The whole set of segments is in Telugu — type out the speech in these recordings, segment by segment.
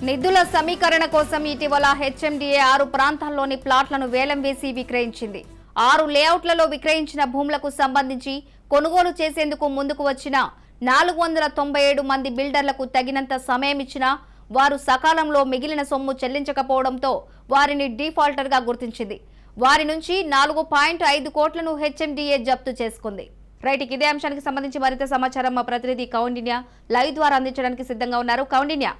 నిధుల సమీకరణ కోసం ఇటీవల హెచ్ఎండిఏ 6 ప్రాంతాల్లోని ప్లాట్లను వేలం వేసి విక్రయించింది. 6 లేఅవుట్లలో విక్రయించిన భూములకు సంబంధించి కొనుగోలు చేసేందుకు ముందుకు వచ్చిన 497 మంది బిల్డర్లకు తగినంత సమయం ఇచ్చినా వారు సకాలంలో మిగిలిన సొమ్ము చెల్లించకపోవడంతో వారిని డిఫాల్టర్గా గుర్తించింది. వారి నుంచి 4.5 కోట్లను హెచ్ఎండిఏ జప్తు చేసుకుంది. రైట్, ఇదే అంశానికి సంబంధించి మరింత సమాచారం మా ప్రతినిధి కౌండిన్య లైవ్ ద్వారా అందించడానికి సిద్ధంగా ఉన్నారు. కౌండిన్య,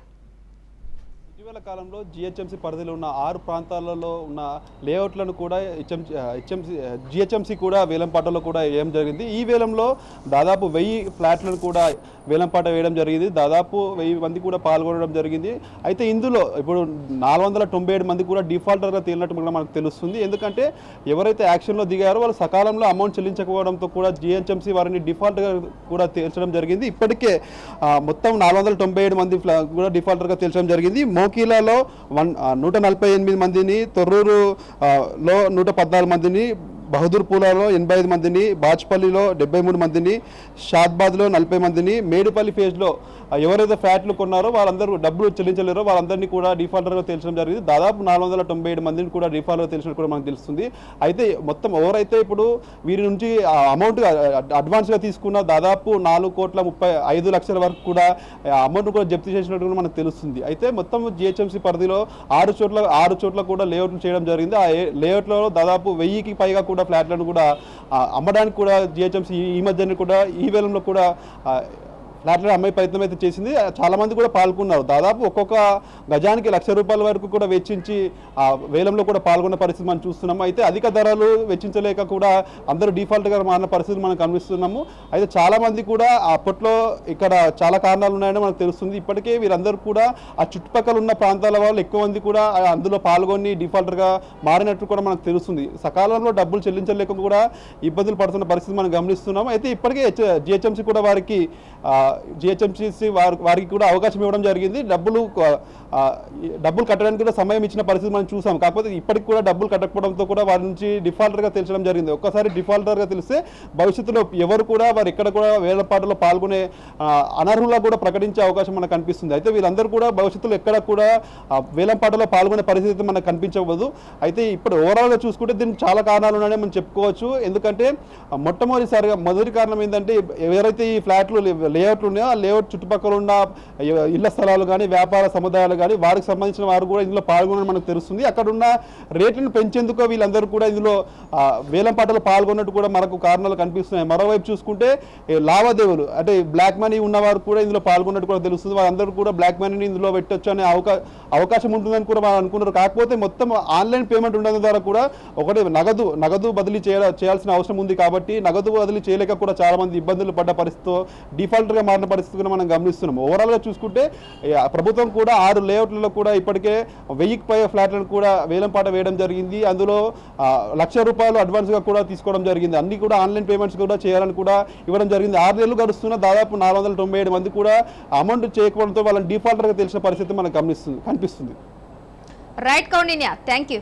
ఇటీవల కాలంలో జిహెచ్ఎంసీ పరిధిలో ఉన్న 6 ప్రాంతాలలో ఉన్న లేఅవుట్లను కూడా జిహెచ్ఎంసీ కూడా వేలంపాటలో కూడా వేయడం జరిగింది. ఈ వేలంలో దాదాపు 1000 ఫ్లాట్లను కూడా వేలంపాట వేయడం జరిగింది. దాదాపు 1000 మంది కూడా పాల్గొనడం జరిగింది. అయితే ఇందులో ఇప్పుడు 497 మంది కూడా డిఫాల్టర్గా తేలినట్టు కూడా మనకు తెలుస్తుంది. ఎందుకంటే ఎవరైతే యాక్షన్లో దిగారో వాళ్ళు సకాలంలో అమౌంట్ చెల్లించకపోవడంతో కూడా జిహెచ్ఎంసీ వారిని డిఫాల్ట్గా కూడా తేల్చడం జరిగింది. ఇప్పటికే మొత్తం 497 మంది కూడా డిఫాల్టర్గా తేల్చడం జరిగింది. మోకీలలో 148 మందిని, తొర్రూరులో 114 మందిని, బహదూర్పూర్లో 85 మందిని, బాచ్పల్లిలో 73 మందిని, షాద్బాద్లో 40 మందిని, మేడిపల్లి ఫేజ్లో ఎవరైతే ఫ్లాట్లు కొన్నారో వాళ్ళందరూ డబ్బులు చెల్లించలేరో వాళ్ళందరినీ కూడా డిఫాల్టర్గా తేల్చడం జరిగింది. దాదాపు 497 మందిని కూడా డిఫాల్టర్గా తేల్చినట్టు కూడా మనకు తెలుస్తుంది. అయితే మొత్తం ఎవరైతే ఇప్పుడు వీరి నుంచి అమౌంట్ అడ్వాన్స్గా తీసుకున్న దాదాపు 4,35,00,000 వరకు కూడా అమౌంట్ కూడా జప్తు చేసినట్టు కూడా మనకు తెలుస్తుంది. అయితే మొత్తం జిహెచ్ఎంసీ పరిధిలో 6 చోట్ల కూడా లేఅవుట్లు చేయడం జరిగింది. ఆ లేఅవుట్లో దాదాపు 1000కి పైగా కూడా ఫ్లాట్లను కూడా అమ్మడానికి కూడా జిహెచ్ఎంసీ ఈ మధ్యన కూడా ఈ వేలంలో కూడా ఫ్లాట్లను అమ్మే ప్రయత్నం అయితే చేసింది. చాలామంది కూడా పాల్గొన్నారు. దాదాపు ఒక్కొక్క గజానికి ₹1,00,000 వరకు కూడా వెచ్చించి ఆ వేలంలో కూడా పాల్గొన్న పరిస్థితి మనం చూస్తున్నాము. అయితే అధిక ధరలు వెచ్చించలేక కూడా అందరూ డిఫాల్ట్గా మారిన పరిస్థితి మనం గమనిస్తున్నాము. అయితే చాలామంది కూడా అప్పట్లో ఇక్కడ చాలా కారణాలు ఉన్నాయని మనకు తెలుస్తుంది. ఇప్పటికే వీరందరూ కూడా ఆ చుట్టుపక్కల ఉన్న ప్రాంతాల వాళ్ళు ఎక్కువ మంది కూడా అందులో పాల్గొని డిఫాల్టర్గా మారినట్టు కూడా మనకు తెలుస్తుంది. సకాలంలో డబ్బులు చెల్లించలేక కూడా ఇబ్బందులు పడుతున్న పరిస్థితి మనం గమనిస్తున్నాము. అయితే ఇప్పటికే జిహెచ్ఎంసీ కూడా వారికి వారికి కూడా అవకాశం ఇవ్వడం జరిగింది. డబ్బులు కట్టడానికి కూడా సమయం ఇచ్చిన పరిస్థితి మనం చూసాం. కాకపోతే ఇప్పటికి కూడా డబ్బులు కట్టకపోవడంతో కూడా వారి నుంచి డిఫాల్టర్గా తెలియడం జరిగింది. ఒక్కసారి డిఫాల్టర్గా తెలిస్తే భవిష్యత్తులో ఎవరు కూడా వారు ఎక్కడ కూడా వేలంపాటలో పాల్గొనే అనర్హులా కూడా ప్రకటించే అవకాశం మనకు కనిపిస్తుంది. అయితే వీళ్ళందరూ కూడా భవిష్యత్తులో ఎక్కడ కూడా వేలంపాటలో పాల్గొనే పరిస్థితి మనకు కనిపించవద్దు. అయితే ఇప్పుడు ఓవరాల్గా చూసుకుంటే దీనికి చాలా కారణాలు ఉన్నాయని మనం చెప్పుకోవచ్చు. ఎందుకంటే మొదటి కారణం ఏంటంటే ఎవరైతే ఈ ఫ్లాట్లు లేఅవుట్లు ఉన్నాయో ఆ లేఅవుట్ చుట్టుపక్కల ఉన్న ఇళ్ల స్థలాలు కానీ వ్యాపార సముదాయాలు కానీ వారికి సంబంధించిన వారు కూడా ఇందులో పాల్గొనడం మనకు తెలుస్తుంది. అక్కడ ఉన్న రేట్లను పెంచేందుకు వీళ్ళందరూ కూడా ఇందులో వేలంపాటలో పాల్గొన్నట్టు కూడా మనకు కారణాలు కనిపిస్తున్నాయి. మరోవైపు చూసుకుంటే లావాదేవీలు అంటే బ్లాక్ మనీ ఉన్నవారు కూడా ఇందులో పాల్గొన్నట్టు కూడా తెలుస్తుంది. వాళ్ళందరూ కూడా బ్లాక్ మనీని ఇందులో పెట్టొచ్చు అనే అవకాశం ఉంటుందని కూడా వాళ్ళు అనుకున్నారు. కాకపోతే మొత్తం ఆన్లైన్ పేమెంట్ ఉండడం ద్వారా కూడా ఒకటి నగదు బదిలీ చేయాల్సిన అవసరం ఉంది. కాబట్టి నగదు బదిలీ చేయలేక కూడా చాలా మంది ఇబ్బందులు పడ్డ పరిస్థితితో డిఫాల్టర్గా మారిన పరిస్థితి కూడా మనం గమనిస్తున్నాం. ఓవరాల్గా చూసుకుంటే ప్రభుత్వం కూడా 6 లేఅవుట్లలో కూడా ఇప్పటికే 1000కి పైగా ఫ్లాట్లను కూడా వేలంపాట వేయడం జరిగింది. అందులో ₹1,00,000 అడ్వాన్స్గా కూడా తీసుకోవడం జరిగింది. అన్ని కూడా ఆన్లైన్ పేమెంట్స్ కూడా చేయాలని కూడా ఇవ్వడం జరిగింది. 6 నెలలు గడుస్తున్న దాదాపు 497 మంది కూడా అమౌంట్ చేయకపోవడంతో వాళ్ళని డిఫాల్టర్గా తెలిసిన పరిస్థితి మనకు కనిపిస్తుంది. Right Kaundinya, thank you.